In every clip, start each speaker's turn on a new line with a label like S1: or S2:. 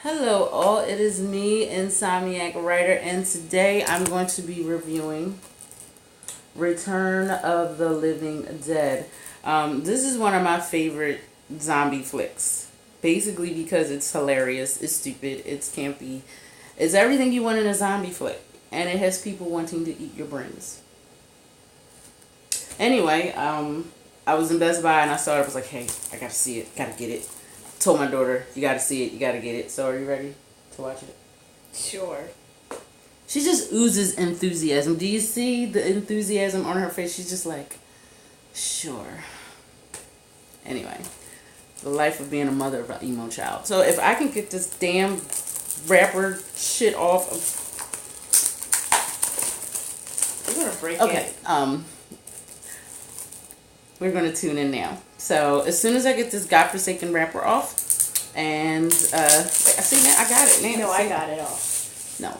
S1: Hello all, it is me, Insomniac Writer, and today I'm going to be reviewing Return of the Living Dead. This is one of my favorite zombie flicks. Basically because it's hilarious, it's stupid, it's campy. It's everything you want in a zombie flick. And it has people wanting to eat your brains. Anyway, I was in Best Buy and I saw it. I was like, hey, I gotta see it, gotta get it. Told my daughter, you gotta see it, you gotta get it. So are you ready to watch it?
S2: Sure.
S1: She just oozes enthusiasm. Do you see the enthusiasm on her face? She's just like, sure. Anyway, the life of being a mother of an emo child. So if I can get this damn wrapper shit off of...
S2: You're gonna break
S1: okay,
S2: it.
S1: We're gonna tune in now. So as soon as I get this godforsaken wrapper off, and see now I got it. Now,
S2: no, I got it off.
S1: No.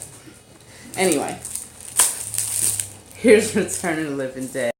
S1: Anyway, here's Return of the Living Dead.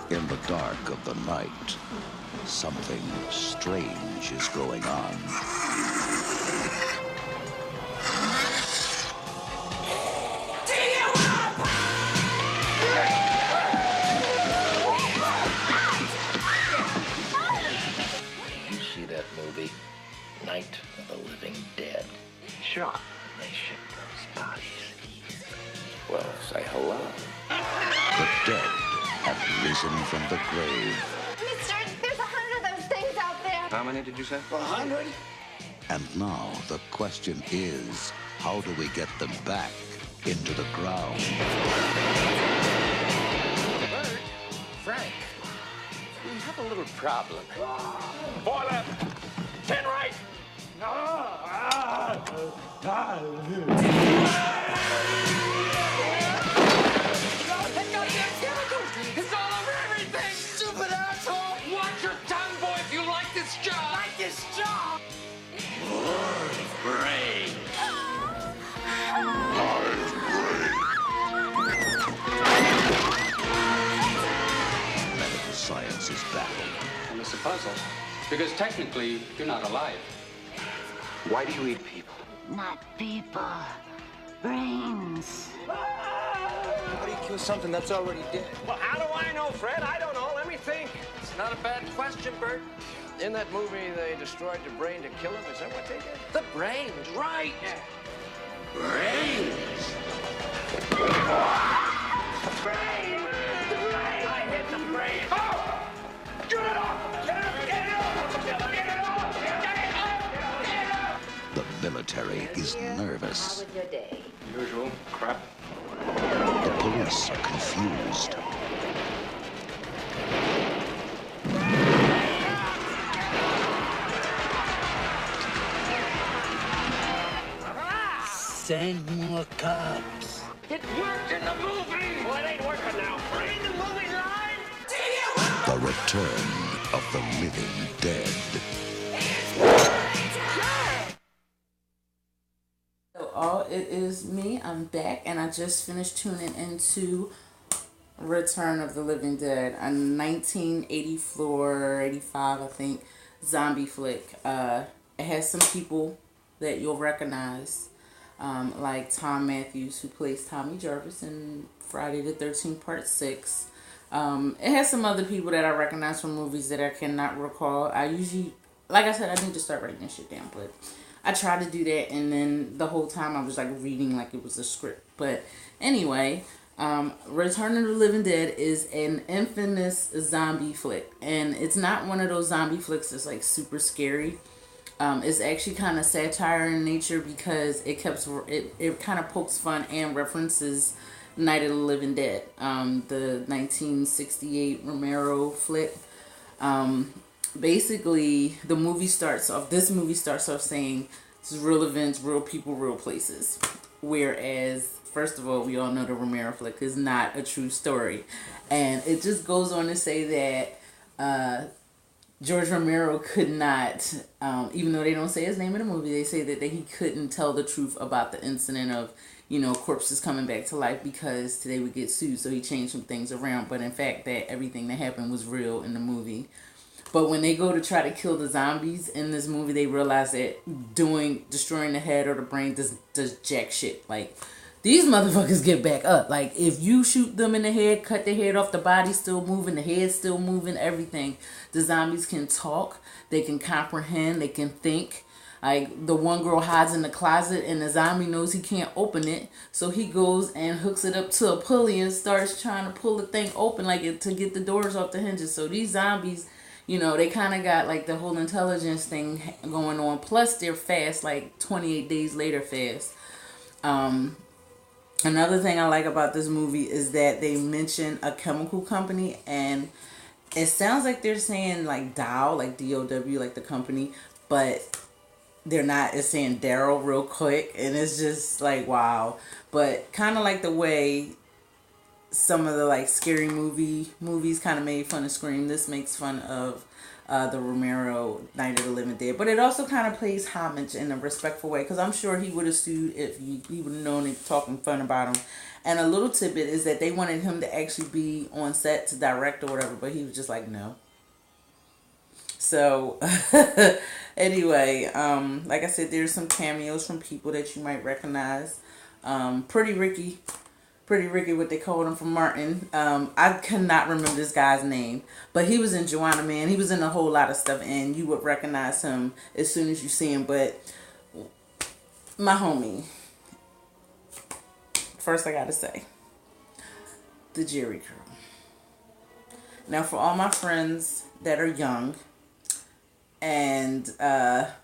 S3: In the dark of the night, something strange is going on.
S4: You see that movie, Night of the Living Dead? Sure. They ship those bodies. Well, say hello.
S3: The dead have risen from the grave.
S5: Mister, there's 100 of those things out there.
S6: How many did you say?
S4: 100?
S3: And now the question is, how do we get them back into the ground?
S4: Bert, Frank, we have a little problem. 4 left, 10 right. It's all over everything! Stupid asshole! Watch your tongue, boy, if you like this job! Like this job! Brain!
S3: Medical science is baffled.
S6: And it's a puzzle. Because technically, you're not alive.
S4: Why do you eat people?
S5: Not people. Brains.
S4: How do you kill something that's already dead?
S7: Well, how do I know, Fred? I don't know. Let me think.
S4: It's not a bad question, Bert. In that movie, they destroyed the brain to kill him. Is that what they did? The brains, right. Brains?
S7: Brain! The brain! I hit the brain. Oh! Get it off! Get it off! Get it off! Get it off! Get it off! Get it off!
S3: The military is nervous.
S5: How was your day?
S6: Usual crap.
S3: The police are confused.
S4: Send more cops.
S7: It worked in the movie! Well, it ain't working now, Fred. In the movie line?
S3: The return of the living dead.
S1: So all it is me, I'm back, and I just finished tuning into Return of the Living Dead, a 1984, 85, I think, zombie flick. It has some people that you'll recognize, like Tom Matthews, who plays Tommy Jarvis in Friday the 13th Part 6. It has some other people that I recognize from movies that I cannot recall. I usually, like I said, I need to start writing this shit down, but I tried to do that, and then the whole time I was like reading like it was a script. But anyway, Return of the Living Dead is an infamous zombie flick, and it's not one of those zombie flicks that's like super scary. It's actually kind of satire in nature because it kind of pokes fun and references Night of the Living Dead, the 1968 Romero flick. Basically, this movie starts off saying this is real events, real people, real places. Whereas, first of all, we all know the Romero flick is not a true story. And it just goes on to say that George Romero could not, even though they don't say his name in the movie, they say that he couldn't tell the truth about the incident of, corpses coming back to life because they would get sued. So he changed some things around. But in fact, that everything that happened was real in the movie. But when they go to try to kill the zombies in this movie, they realize that destroying the head or the brain does jack shit. Like, these motherfuckers get back up. Like, if you shoot them in the head, cut the head off, the body's still moving, the head's still moving, everything. The zombies can talk, they can comprehend, they can think. Like, the one girl hides in the closet and the zombie knows he can't open it. So he goes and hooks it up to a pulley and starts trying to pull the thing open, like, to get the doors off the hinges. So these zombies, they kind of got, like, the whole intelligence thing going on. Plus, they're fast, like, 28 days later fast. Another thing I like about this movie is that they mention a chemical company. And it sounds like they're saying, like, Dow, like D-O-W, like the company. But they're not. It's saying Darryl real quick. And it's just, like, wow. But kind of like the way some of the, like, scary movies kind of made fun of Scream. This makes fun of the Romero Night of the Living Dead. But it also kind of plays homage in a respectful way. Because I'm sure he would have sued if he would have known it talking fun about him. And a little tidbit is that they wanted him to actually be on set to direct or whatever. But he was just like, no. So, anyway, like I said, there's some cameos from people that you might recognize. Pretty Ricky, what they called him from Martin. I cannot remember this guy's name, but he was in Joanna Man. He was in a whole lot of stuff, and you would recognize him as soon as you see him. But my homie, first I gotta say, the Jerry Curl. Now, for all my friends that are young and that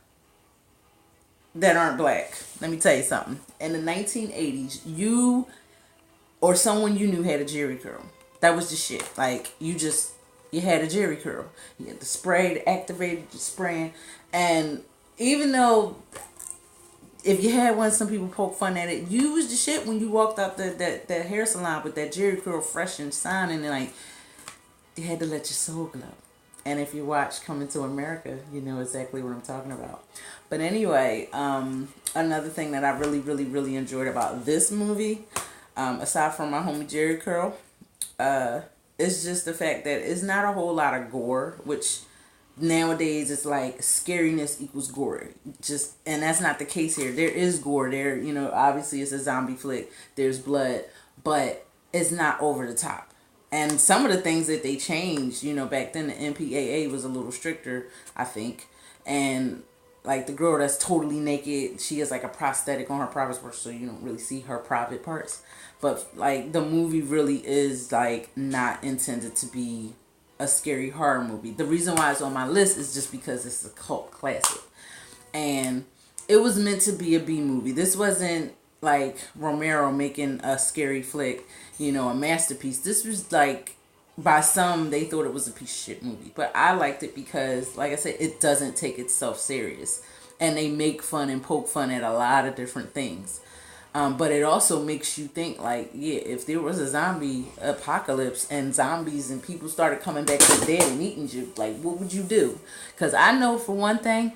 S1: aren't black, let me tell you something. In the 1980s, you or someone you knew had a Jerry curl. That was the shit. Like, you had a Jerry curl. You had the spray, the activated spraying. And even though if you had one, some people poke fun at it, you was the shit when you walked out that hair salon with that Jerry curl fresh and shining, and like, you had to let your soul glow. And if you watch Coming to America, you know exactly what I'm talking about. But anyway, another thing that I really, really, really enjoyed about this movie, aside from my homie Jerry Curl, it's just the fact that it's not a whole lot of gore, which nowadays it's like scariness equals gore. And that's not the case here. There is gore there, obviously it's a zombie flick, there's blood, but it's not over the top. And some of the things that they changed, back then the MPAA was a little stricter, I think. And like the girl that's totally naked, she has like a prosthetic on her private parts, so you don't really see her private parts. But like the movie really is like not intended to be a scary horror movie. The reason why it's on my list is just because it's a cult classic. And it was meant to be a B movie. This wasn't like Romero making a scary flick, a masterpiece. This was like, by some, they thought it was a piece of shit movie. But I liked it because, like I said, it doesn't take itself serious. And they make fun and poke fun at a lot of different things. But it also makes you think, like, yeah, if there was a zombie apocalypse and zombies and people started coming back from the dead and eating you, like, what would you do? Because I know for one thing,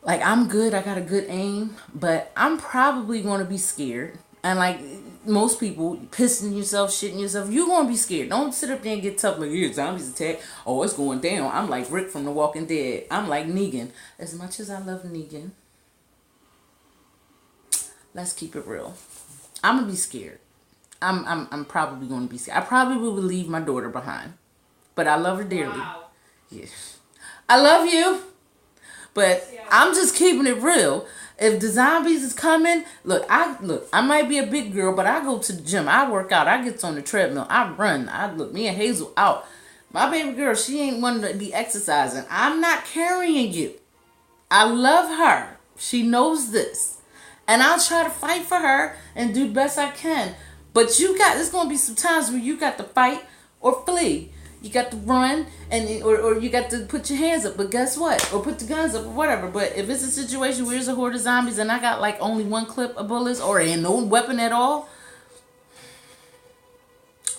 S1: like, I'm good, I got a good aim, but I'm probably going to be scared. And like most people, pissing yourself, shitting yourself, you're going to be scared. Don't sit up there and get tough like, yeah, zombies attack. Oh, it's going down. I'm like Rick from The Walking Dead. I'm like Negan. As much as I love Negan, let's keep it real. I'm going to be scared. I'm probably going to be scared. I probably will leave my daughter behind. But I love her dearly. Wow. Yeah. I love you. But yeah. I'm just keeping it real. If the zombies is coming, look, I might be a big girl, but I go to the gym. I work out. I get on the treadmill. I run. Me and Hazel out. My baby girl, she ain't one to be exercising. I'm not carrying you. I love her. She knows this. And I'll try to fight for her and do the best I can. But there's going to be some times where you got to fight or flee. you got to run, and or you got to put your hands up. But guess what? Or put the guns up or whatever. But if it's a situation where there's a horde of zombies and I got like only one clip of bullets or ain't no weapon at all,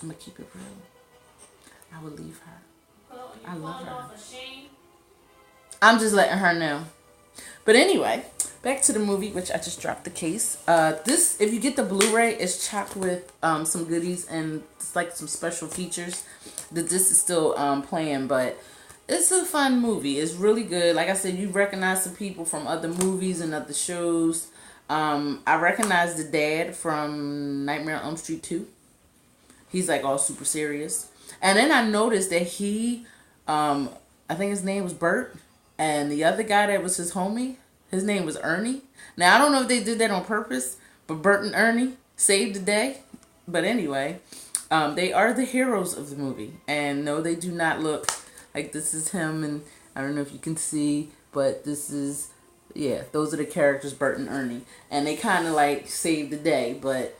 S1: I'm gonna keep it real. I would leave her. I love her. I'm just letting her know. But anyway, back to the movie, which I just dropped the case. This, if you get the Blu-ray, it's chocked with some goodies and it's like some special features. This is still playing, but it's a fun movie. It's really good. Like I said, you recognize some people from other movies and other shows. I recognize the dad from Nightmare on Elm Street 2. He's like all super serious. And then I noticed that he, I think his name was Bert. And the other guy that was his homie, his name was Ernie. Now, I don't know if they did that on purpose, but Bert and Ernie saved the day. But anyway, they are the heroes of the movie. And no, they do not look like this is him. And I don't know if you can see, but this is, yeah, those are the characters, Bert and Ernie. And they kind of like saved the day, but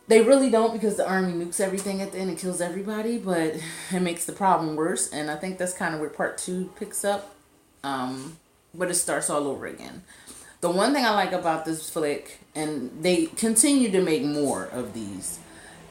S1: they really don't, because the army nukes everything at the end and kills everybody, but it makes the problem worse. And I think that's kind of where part 2 picks up. But it starts all over again. The one thing I like about this flick, and they continue to make more of these,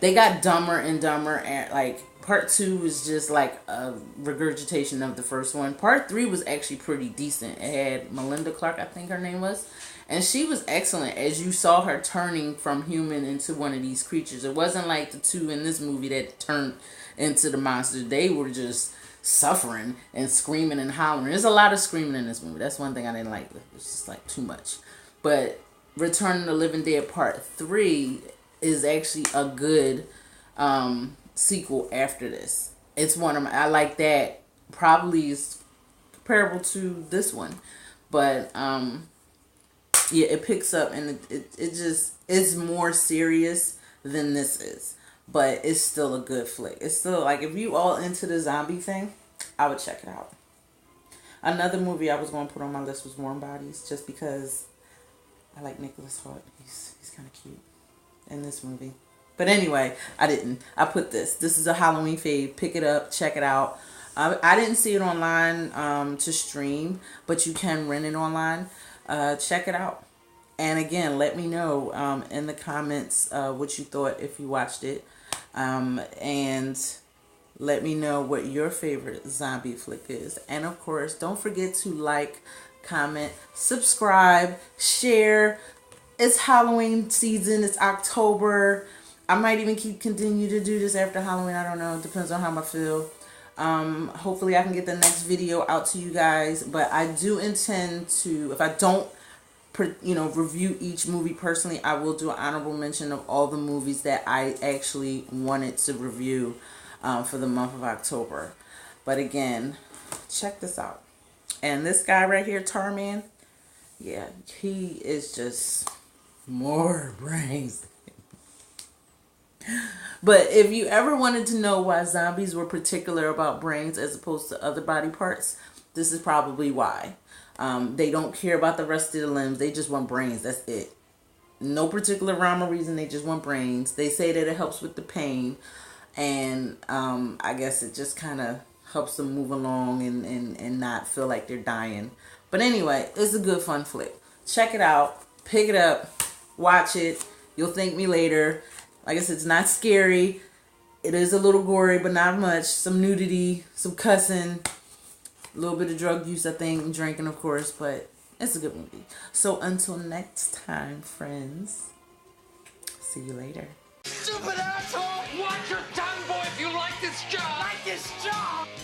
S1: they got dumber and dumber, and like part 2 is just like a regurgitation of the first one. Part 3 was actually pretty decent. It had Melinda Clark, I think her name was. And she was excellent as you saw her turning from human into one of these creatures. It wasn't like the 2 in this movie that turned into the monster. They were just suffering and screaming and hollering. There's a lot of screaming in this movie. That's one thing I didn't like. It's just like too much. But Return of the Living Dead Part 3 is actually a good sequel after this. It's one of my, I like that. Probably is comparable to this one. But yeah, it picks up, and it just, it's more serious than this is. But it's still a good flick. It's still, like, if you all into the zombie thing, I would check it out. Another movie I was going to put on my list was Warm Bodies, just because I like Nicholas Hoult. He's kind of cute in this movie. But anyway, I didn't. I put this. This is a Halloween fave. Pick it up. Check it out. I didn't see it online to stream, but you can rent it online. Check it out. And again, let me know in the comments what you thought if you watched it. And let me know what your favorite zombie flick is. And of course, don't forget to like, comment, subscribe, share. It's Halloween season. It's October. I might even continue to do this after Halloween. I don't know. It depends on how I feel. Hopefully I can get the next video out to you guys. But I do intend to, if I don't review each movie personally, I will do an honorable mention of all the movies that I actually wanted to review for the month of October. But again, check this out. And this guy right here, Tarman, yeah, he is just more brains. But if you ever wanted to know why zombies were particular about brains as opposed to other body parts, this is probably why. They don't care about the rest of the limbs. They just want brains. That's it. No particular rhyme or reason. They just want brains. They say that it helps with the pain. And I guess it just kind of helps them move along and not feel like they're dying. But anyway, it's a good fun flick. Check it out. Pick it up. Watch it. You'll thank me later. Like I said, it's not scary. It is a little gory, but not much. Some nudity, some cussing. A little bit of drug use, I think, and drinking, of course, but it's a good movie. So until next time, friends, see you later.
S7: Stupid